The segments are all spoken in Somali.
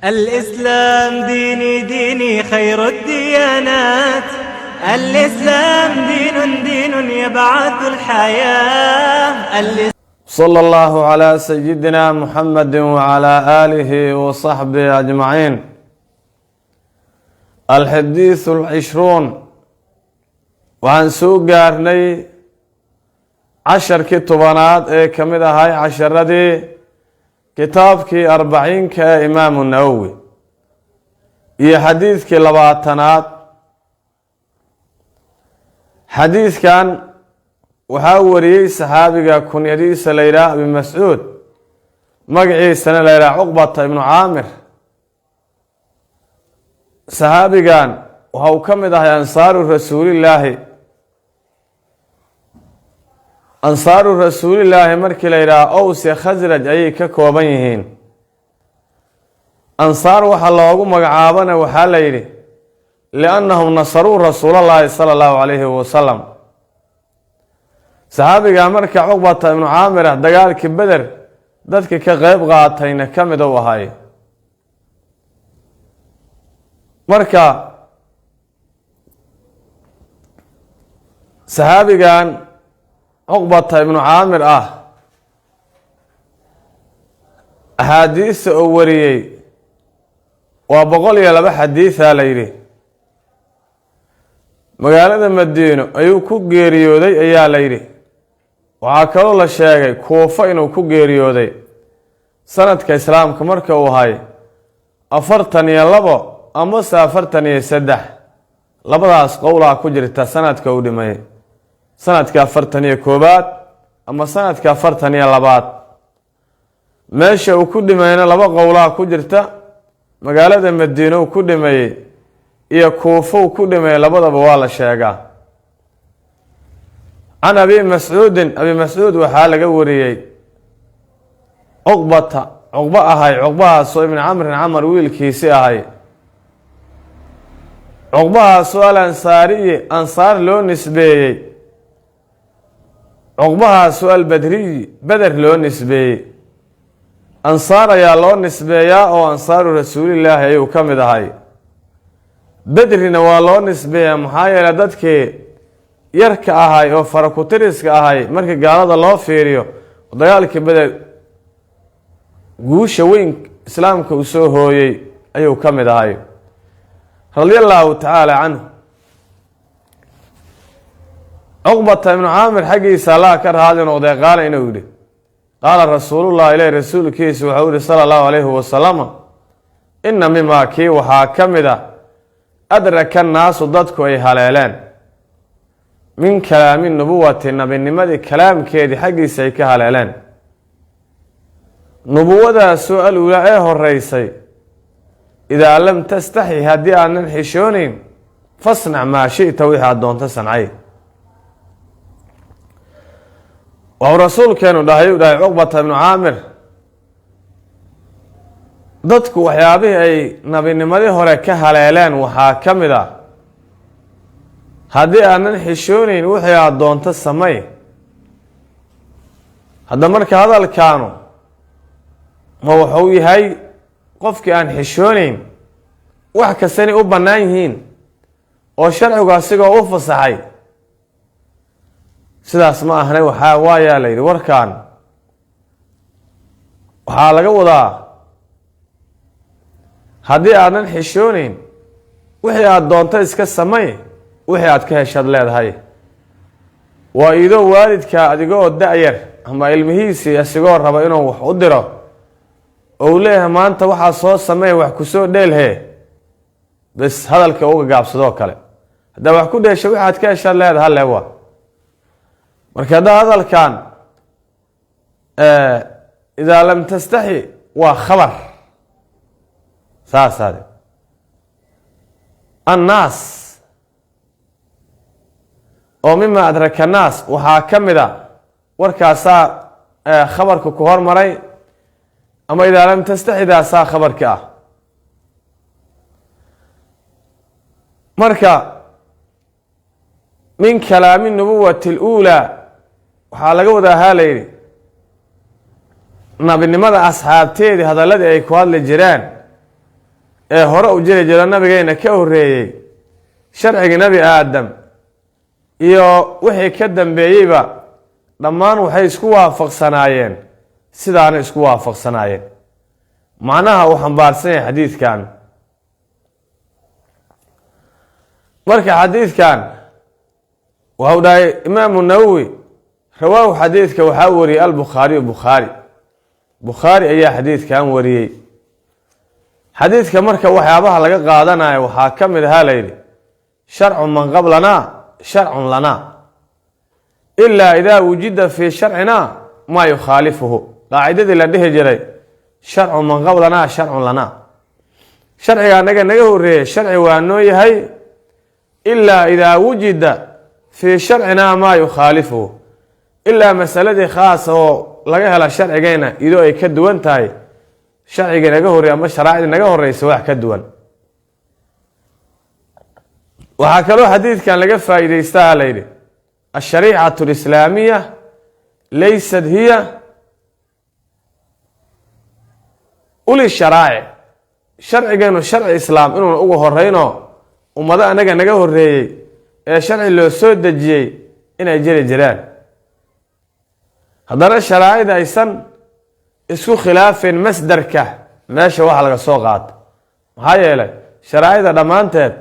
الإسلام ديني ديني خير الديانات. الإسلام دين يبعث الحياة. صلى الله على سيدنا محمد وعلى آله وصحبه أجمعين. الحديث العشرون وعن سوق قارني 10 كتبانات كمدة هاي 10 دي كتابك 40 كإمام النووي إيه حديثك 20 حديث كان وحاوري صحابي كن يديس ليلى بن مسعود مقعي سنة ليلى عقبة بن عامر صحابي كان وهو كمده أنصار رسول الله أنصار رسول الله مركي ليلى أوس خزرج أي ككوبينهن أنصار وحلوه مقعابنا وحاليري لأنهم نصروا رسول الله صلى الله عليه وسلم صحابي مركي عقبة بن عامر دقالك بدر dadka ka qayb qaatayna kamid oo ahay marka saxaabigan Uqbata ibn Aamir ahadiis oo wariyay waa 102 xadiis la yiri magaalada Madiino ayuu ku geeriyooday ayaa la yiri waxa kale la sheegay Kuufa inuu ku geeriyooday sanadka islaamka marka uu ahay 42 ama 43 labadaas qowla ku jirta sanadka uu dhimay sanadka 41 ama sanadka 42 meesha uu ku dhimayna laba qowla ku jirta magaalada Madiino uu ku dhimay iyo Kuufa uu ku dhimay labadaba waa la sheegaa عن أبي مسعود وحال قوريي عقبة سوء من عمر ويل كيسي هاي عقبة سؤال أنصاري أنصار لون نسبي عقبة سؤال بدر لون نسبي أنصار يا لون نسبي أو أنصار رسول الله يوكم هاي بدر نوالون نسبي محايا لدتك yarka ahay oo farakutiriska ahay marka gaalada loo fiiriyo dagaalkii badal guusha weyn islaamka uu soo hooyay ayuu kamid ahay radiyallahu ta'ala anhu Uqbata ibn Aamir xaqiisa la ka raadin oo deeqaana inuu yiri qala rasuulullah ilaa rasuulkiisa waxa uu sallallahu alayhi wa sallam inna mimma ki waxa kamida adraka an-naas dadku ay haleeleen من كلام النبوة النبي النمدي كلام كيدي حقي سيكها الإعلان نبوة سؤال ولاءه الرئيسي إذا لم تستحي هدي عن الحشونين فاصنع ما شئت ويها دون تصنعي وهو رسول كانوا داهي عقبة بن عامر ضدك وحيابه أي نبي النمدي هركها الإعلان وحاكم ذا haddii aanan xishoonayn wixii aad doonto samay hadda marka hadalkaanu ma wuxuu yahay qofkii aan xishoonayn wax kastani u bannaan yihiin oo sharcigu asigoo u fasaxay sidaas ma ahna waxaa waayaa la yidhi warkaan waxaa laga wadaa haddii aadan xishoonayn wixii aad doonto iska samay wixii aad ka heshad leedahay waa idoo waalidka adigoo da'yar ama ilmihiisi asigoo raba inuu wax u diro oo leeyahay maanta waxa soo sameey wax ku soo dheelhe bas hadalka uga gaabsado kale hada wax ku dheesho waxaad ka heshad leedahay leewa marka hadalkan إذا لم تستحي وخبر ساساد الناس oo mima adraka naas waxa kamida warkaasa khabarku ku hormaray ama ida lam tastahida sa khabarka marka min kalaam nubuwati al-ula waxa laga wada haleeyay nabinimada asxaabteedii hadalladii ay ku hadli jireen ee hore u jiri jiro nabigeena ka horreeyey sharcigii nebi aadam iyo wixii ka dambeeyeyba dhammaan waxay isku waafaqsanaayeen sidaana isku waafaqsanaayeen macnaha uu xambaarsan yahay xadiidkan marka xadiidkan waxau dhahay imaamu nawowi rawaahu xadiidka waxaa wariyey albukhaariyu bukhaari ayaa xadiidkan wariyey xadiidka marka waxyaabaha laga qaadanayo waxaa ka mid ahaa layidhi sharcu man qablanaa sharcun lanaa ilaa idaa wujida fii sharcinaa maa yukhaalifuhu qaacidadii la dhihi jiray sharcu man qablanaa sharcun lanaa sharciga anaga naga horreeyey sharci waa noo yahay ilaa idaa wujida fii sharcinaa maa yukhaalifuhu ilaa masaladii khaasa oo laga hela sharcigeyna idoo ay ka duwan tahay sharcigii naga horreey ama sharaacdii naga horreysa wax ka duwan waxaa kaloo xadiidkan laga faa'iidaystaa layidhi ashariicatu alislaamiya laysat hiya uli sharaa'ic sharcigeenu sharci islaam inuuna uga horeyno ummado anaga naga horreeyey ee sharci loo soo dejiyey inay jiri jiraan haddana sharaa'icda aysan isku khilaafeen masdarka meesha waxa laga soo qaato maxaa yeelay sharaa'icda dhammaanteed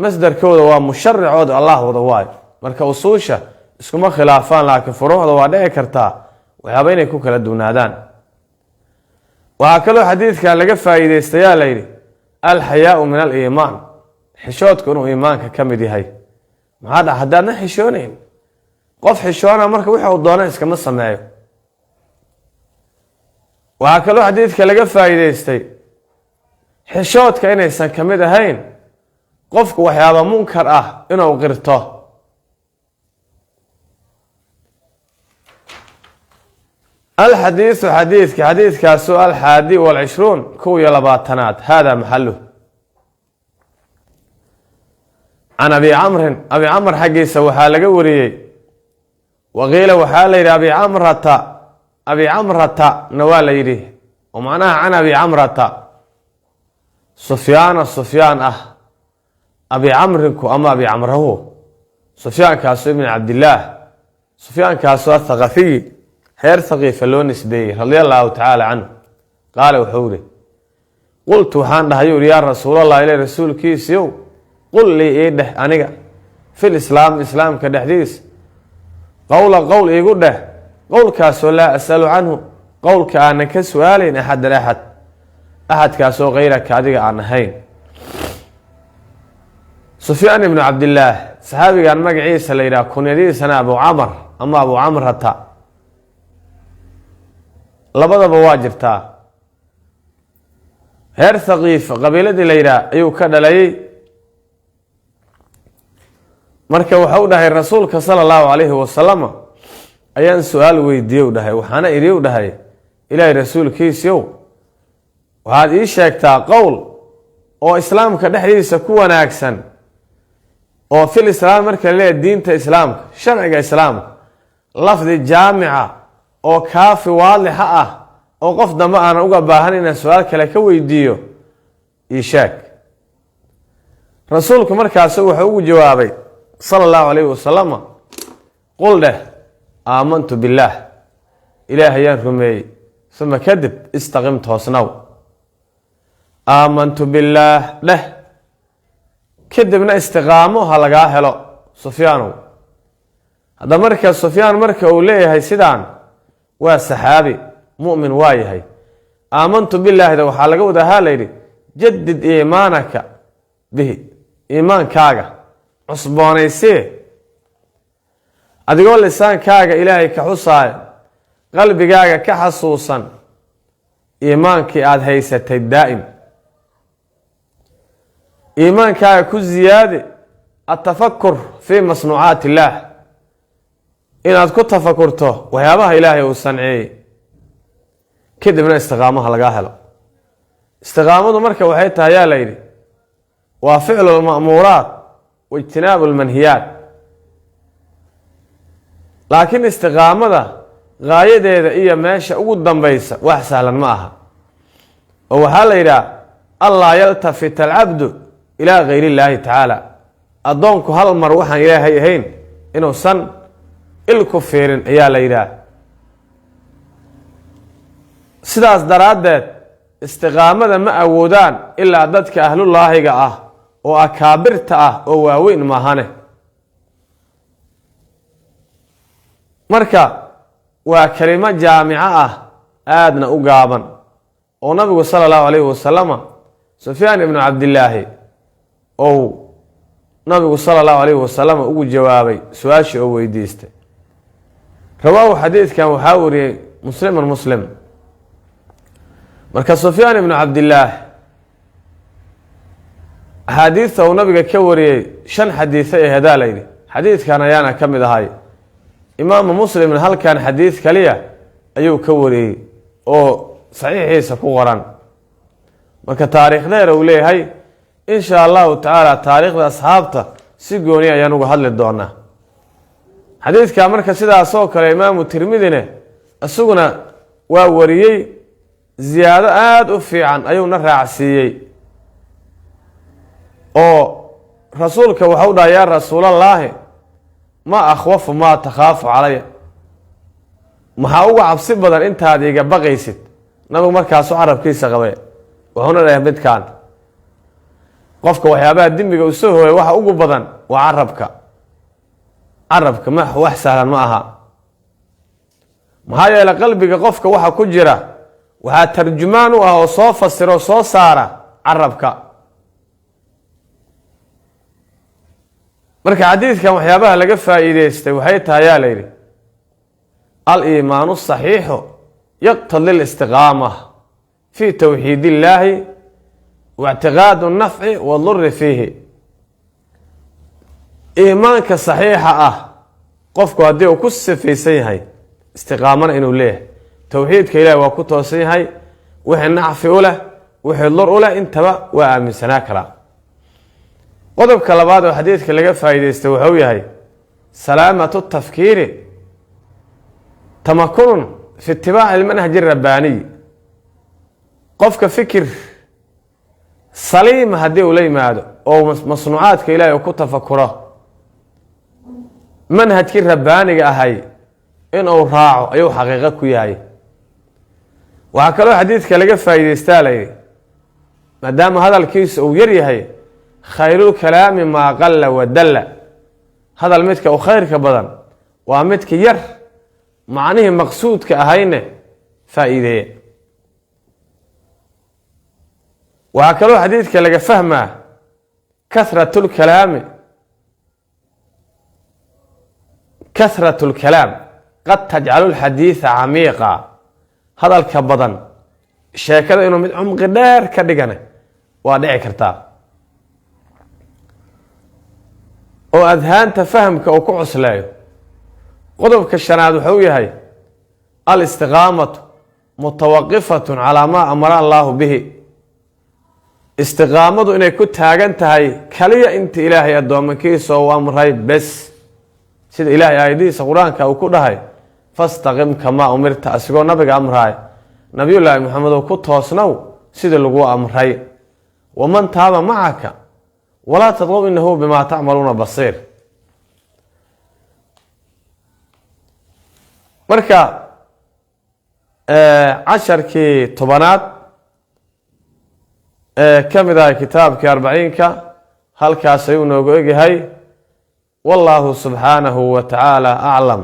masdarkooda waa musharicooda allah wada waayo marka usuusha iskuma khilaafaan laakiin furuucda waa dhici kartaa waxyaaba inay ku kala duwnaadaan waxaa kaloo xadiidkan laga faa'iidaystayaa layidhi alxayaau min aliimaan xishoodku inuu iimaanka ka mid yahay maxaa dha haddaadna xishoonayn qof xishoona marka wixii uu doona iskama sameeyo waxaa kaloo xadiidka laga faa'iidaystay xishoodka inaysan ka mid ahayn qofku waxyaaba munkar ah inuu qirto alxadiidu xadiidkaasu alxaadi walcishruun 21 hada maxaluh can abi camrin abi camr xaggiisa waxaa laga wariyey waqiila waxaa la yidhi abi camrata na waa la yidhi oo macnaha can abi camrata sufyaan ah abi camrinku ama abi camrahu sufyaankaasu ibn cabdillaah sufyaankaasu athaqafiyi reer haqiifa loo nisbeeyey radia allaahu tacaala canhu qaala wuxuu ihi qultu waxaan dhahay uri yaa rasuulallah ile rasuulkiisiiow qul lii ii dheh aniga fil islaam islaamka dhexdiis qowla qowl iigu dheh qowlkaasoo laa asalu canhu qowlka aanan ka su-aalayn axadan axadkaasoo kayraka adiga aan ahayn sufyaan ibnu cabdillaah saxaabigan magaciisa la yidhaha kunyadiisana abu camr ama abu camrata labadaba waa jirtaa reer haqiif qabiiladii la yidhaah ayuu ka dhalayay marka waxau dhahay rasuulka sala allahu calayhi wasalama ayaan su-aal weydiiye u dhahay waxaana idhi u dhahay ilaahay rasuulkiisiiow waxaad ii sheegtaa qowl oo islaamka dhexdiisa ku wanaagsan oo fil islaam marka laleeyahay diinta islaamka sharciga islaamka lafdi jaamica oo kaafi waadixa ah oo qof dambe aanan uga baahan inaan su-aal kale ka weydiiyo ii sheeg rasuulku markaasu wuxuu ugu jawaabay sala allahu calayhi wasalama qul dheh aamantu billaah ilaah ayaan rumeeyey uma kadib istaqim toosnaw aamantu billaah dheh kadibna istiqaamo ha lagaa helo sufyaanow hadda marka sufyaan marka uu leeyahay sidaan waa saxaabi mu'min waa yahay aamantu billaahida waxaa laga wadahaa layidhi jadid iimaanaka bihi iimaankaaga cusboonaysee adigoo lisaankaaga ilaahay ka xusaaya qalbigaaga ka xasuusan iimaankii aada haysatay daa'im iimaankaaga ku ziyaadi atafakur fii masnuucaati illaah inaad ku tafakurto waxyaabaha ilaahay uu sanceeyey kadibna istiqaamaha lagaa helo istiqaamadu marka waxay tahay yaa layidhi waa ficlu lma'muuraat waijtinaabu lmanhiyaat laakiin istiqaamada gaayadeeda iyo meesha ugu dambaysa wax sahlan ma aha oo waxaa la yidhaha allaa yaltafita alcabdu ilaa gayr illaahi tacaala, addoonku hal mar waxaan ilaahay ahayn inuusan il ku fiirin ayaa la yidhaah. sidaas daraaddeed istiqaamada ma awoodaan ilaa dadka ahlullaahiga ah oo akaabirta ah oo waaweyn maahane. marka waa kelimo jaamico ah aadna u gaaban oo nabigu sala allahu calayhi wasalama sufyaan ibnu cabdillaahi ou nabigu sala allahu calayhi wasalama ugu jawaabay su-aashii oo weydiistay. rawaahu xadiidkan waxaa wariyey musliman muslim. marka sufyaan ibnu cabdillaah axaadiidta uu nabiga ka wariyey 5 xadiisa ee hadaa layidhi, xadiidkan ayaana ka mid ahay. imaamu muslimna halkan xadiid kaliya ayuu ka wariyey oo saxiixiisa ku qoran. marka taariikhdeer uu leeyahay in sha allahu tacaala taariikhda asxaabta si gooni ayaan uga hadli doonaa. xadiidka marka sidaasoo kale imaamu tirmidine isaguna waa wariyey, ziyaado aada u fiican ayuuna raacsiiyey oo rasuulka waxau dhaha yaa rasuulallaahi ma akhwafu maa takhaafu calaya, maxaa uga cabsi badan intaad iga baqaysid. nabigu markaasu carabkiisa qabay wuxuuna dhahay midkaan, qofka waxyaabaha dembiga u soo hooyay waxa ugu badan waa carabka. carabka wax sahlan ma aha, maxaa yeelay qalbiga qofka waxa ku jira waxaa tarjumaan u ah oo soo fasiro o soo saara carabka. marka xadiidkan waxyaabaha laga faa'iideystay waxay tahay yaa layidhi al-iimaanu saxiixu yaqtadi listiqaama fi towxiid illaahi waictiqaadu nafci wadurri fiihi. iimaanka saxiixa ah qofku haddii uu ku sifaysan yahay istiqaamana inuu leeyahay, towxiidka ilaahi waa ku toosan yahay, wixii nacfi u leh wixii lur u leh intaba waa aaminsanaa karaa. qodobka labaad oo xadiidka laga faa'iideystay wuxuu yahay salaamatu tafkiiri tamakunun fi itibaaci almanhaji rabbaaniy. qofka fikir saliima haddii uu la yimaado oo masnuucaadka ilaahi uu ku tafakuro, manhajkii rabbaaniga ahay inuu raaco ayuu xaqiiqo ku yahay. waxaa kaloo xadiidka laga faa'iideystaa layidhi maadaama hadalkiisa uu yar yahay, khayrulkalaami maa qalla wadalla, hadal midka u khayrka badan waa midka yar macnihii maqsuudka ahayne faa'iideeya. waxaa kaloo xadiidka laga fahmaa kahratlkalaam qad tajcalu lxadiida camiiqa. hadalka badan sheekada inuu mid cumqi dheer ka dhigane waa dhici kartaa oo adhaanta fahamka uu ku cusleeyo. qodobka 5aad wuxuu yahay alistiqaamatu mutawaqifatun calaa maa amara allaahu bihi. istiqaamadu inay ku taagan tahay kaliya inta ilaahay addoomankiisa uu amray bes, sida ilaahay aayadihiisa qur-aanka uu ku dhahay fastaqim kamaa umirta, asigoo nabiga amraay nabiyullaahi maxamedow ku toosnow sida lagu amray. waman taaba macaka walaa tadqow inahu bimaa tacmaluuna basiir. marka casharkii 10aad ee ka mid ahay kitaabkii 40ka halkaas ayuu noogu egyahay. wallaahu subxaanahu wa tacaala aclam.